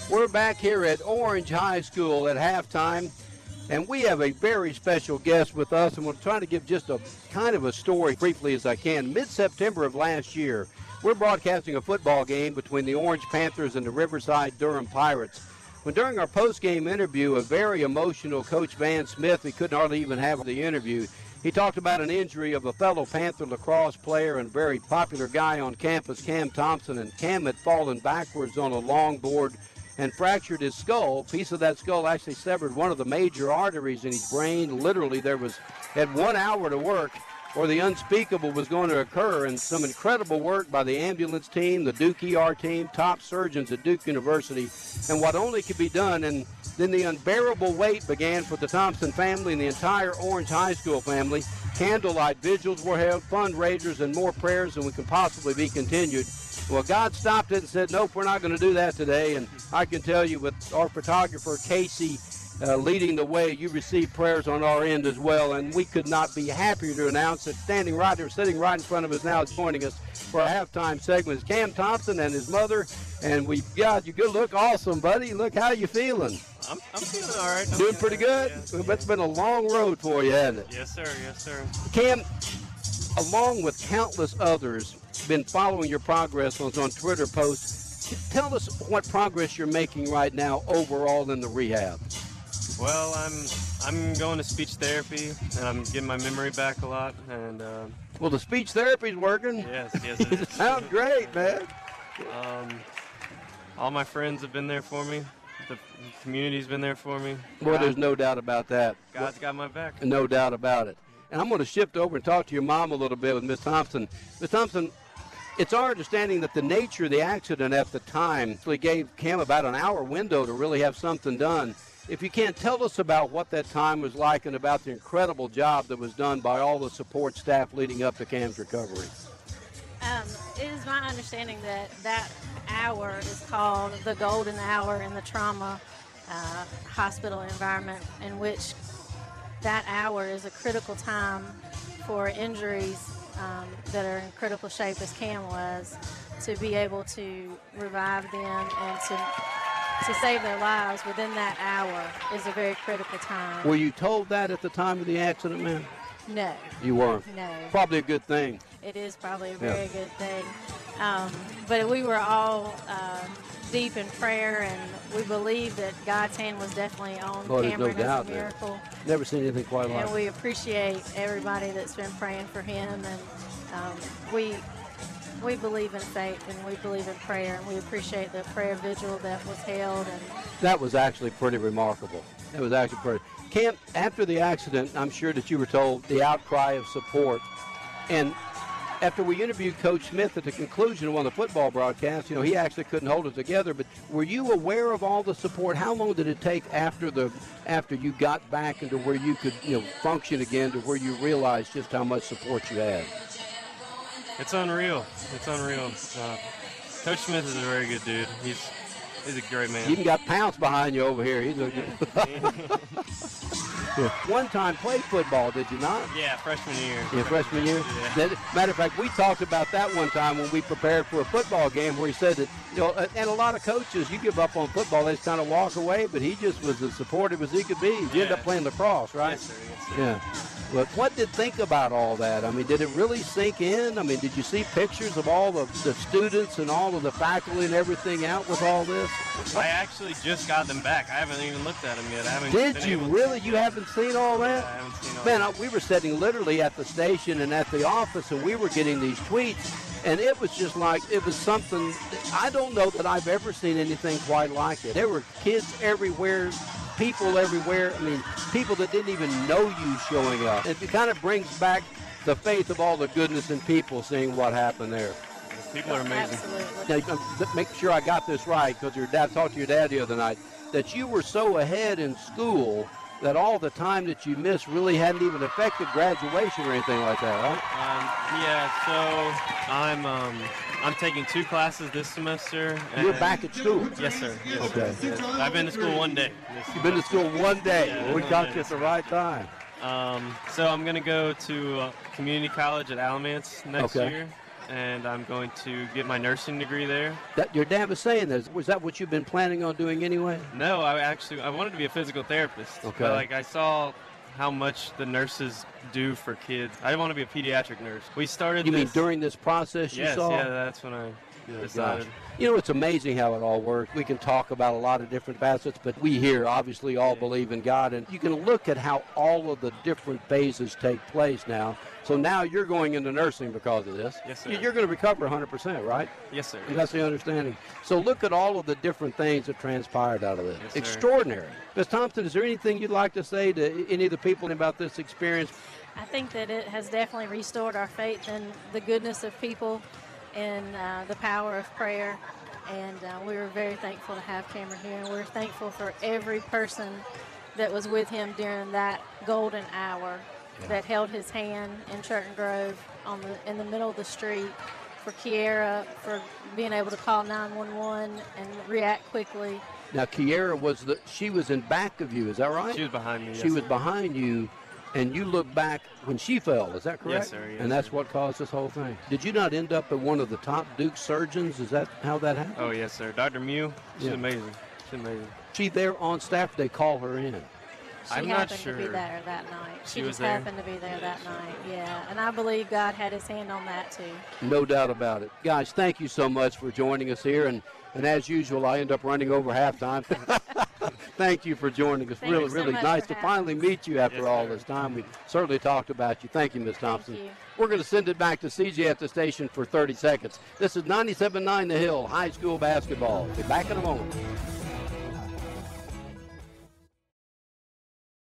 We're back here at Orange High School at halftime, and we have a very special guest with us, and we'll try to give just a kind of a story briefly as I can. Mid-September of last year, we're broadcasting a football game between the Orange Panthers and the Riverside Durham Pirates. When during our post-game interview, a very emotional Coach Van Smith, he couldn't hardly even have the interview, he talked about an injury of a fellow Panther lacrosse player and very popular guy on campus, Cam Thompson, and Cam had fallen backwards on a longboard and fractured his skull. A piece of that skull actually severed one of the major arteries in his brain. Literally, had 1 hour to work, or the unspeakable was going to occur, and some incredible work by the ambulance team, the Duke ER team, top surgeons at Duke University, and what only could be done. And then the unbearable weight began for the Thompson family and the entire Orange High School family. Candlelight vigils were held, fundraisers, and more prayers than we could possibly be continued. Well, God stopped it and said, nope, we're not going to do that today. And I can tell you, with our photographer, Casey, leading the way, you received prayers on our end as well. And we could not be happier to announce that sitting right in front of us now, joining us for a halftime segment is Cam Thompson and his mother. And we've got you. Good, look awesome, buddy. Look, how you feeling? I'm feeling all right. Doing pretty good? Yeah. It's been a long road for you, hasn't it? Yes, sir. Yes, sir. Cam, along with countless others, been following your progress on Twitter posts. Tell us what progress you're making right now overall in the rehab. Well, I'm going to speech therapy, and I'm getting my memory back a lot. And well, the speech therapy's working. Yes, it is. Sounds great, man. All my friends have been there for me. The community's been there for me. Well, there's no doubt about that. God's got my back. No doubt about it. And I'm going to shift over and talk to your mom a little bit with Miss Thompson. Miss Thompson, it's our understanding that the nature of the accident at the time actually gave Cam about an hour window to really have something done. If you can, tell us about what that time was like and about the incredible job that was done by all the support staff leading up to Cam's recovery. It is my understanding that hour is called the golden hour in the trauma hospital environment, in which that hour is a critical time for injuries that are in critical shape, as Cam was, to be able to revive them and to save their lives within that hour is a very critical time. Were you told that at the time of the accident, ma'am? No. You weren't? No. Probably a good thing. It is probably a very good thing. But we were all deep in prayer, and we believe that God's hand was definitely on Cameron as a miracle. Never seen anything quite like it. And we appreciate everybody that's been praying for him, and we believe in faith and we believe in prayer, and we appreciate the prayer vigil that was held. And that was actually pretty remarkable. It was actually pretty. Cam, after the accident, I'm sure that you were told the outcry of support. And after we interviewed Coach Smith at the conclusion of one of the football broadcasts, he actually couldn't hold it together. But were you aware of all the support? How long did it take after you got back into where you could function again, to where you realized just how much support you had? It's unreal. It's unreal. Coach Smith is a very good dude. He's a great man. You even got Pounce behind you over here. He's a One time played football, did you not? Yeah, freshman year. Yeah, freshman year? Yeah. Matter of fact, we talked about that one time when we prepared for a football game, where he said that, and a lot of coaches, you give up on football, they just kind of walk away, but he just was as supportive as he could be. You end up playing lacrosse, right? Yes, sir. Yes, sir. Yeah. But what did you think about all that? I mean, did it really sink in? I mean, did you see pictures of all the students and all of the faculty and everything out with all this? I actually just got them back. I haven't even looked at them yet. Did you really? You haven't seen all that? Yeah, I haven't seen all that. Man, we were sitting literally at the station and at the office, and we were getting these tweets, and it was just like, it was something, I don't know that I've ever seen anything quite like it. There were kids everywhere, people everywhere. I mean, people that didn't even know you showing up. It kind of brings back the faith of all the goodness in people, seeing what happened there. People are amazing. Absolutely. Now, make sure I got this right, because your dad talked to your dad the other night, that you were so ahead in school that all the time that you missed really hadn't even affected graduation or anything like that, right? So I'm taking 2 classes this semester. You're back at school? Yes, sir. Yes, okay. Sir. Yes. I've been to school 1 day. You've been to school 1 day. Yeah, well, we got you at the right time. So I'm going to go to community college at Alamance next year. and I'm going to get my nursing degree there. That your dad was saying that. Was that what you've been planning on doing anyway? No, I wanted to be a physical therapist. Okay. But, like, I saw how much the nurses do for kids. I want to be a pediatric nurse. We started. You mean during this process you saw? Yes, yeah, that's when I decided. Gosh. You know, it's amazing how it all works. We can talk about a lot of different facets, but we here obviously all believe in God, and you can look at how all of the different phases take place now. So now you're going into nursing because of this. Yes, sir. You're going to recover 100%, right? Yes, sir. That's the understanding. So look at all of the different things that transpired out of this. Yes, sir. Extraordinary. Ms. Thompson, is there anything you'd like to say to any of the people about this experience? I think that it has definitely restored our faith in the goodness of people and the power of prayer. And we were very thankful to have Cameron here, and we're thankful for every person that was with him during that golden hour, that held his hand in Churton Grove in the middle of the street, for Kiera, for being able to call 911 and react quickly. Now, Kiera she was in back of you, is that right? She was behind me. She was behind you, and you looked back when she fell, is that correct? Yes, sir. Yes, and that's what caused this whole thing. Did you not end up at one of the top Duke surgeons? Is that how that happened? Oh, yes, sir. Dr. Mew, she's amazing. She's amazing. She there on staff, they call her in. I'm not sure. She happened to be there that night. She just was there? happened to be there that night, yeah. And I believe God had his hand on that, too. No doubt about it. Guys, thank you so much for joining us here. And as usual, I end up running over halftime. Thank you for joining us. Thank you Really, so really much nice for to having finally meet you after Yes, all sir. this time. We certainly talked about you. Thank you, Ms. Thompson. you. We're going to send it back to CJ at the station for 30 seconds. This is 97.9 The Hill High School Basketball. Be back in a moment.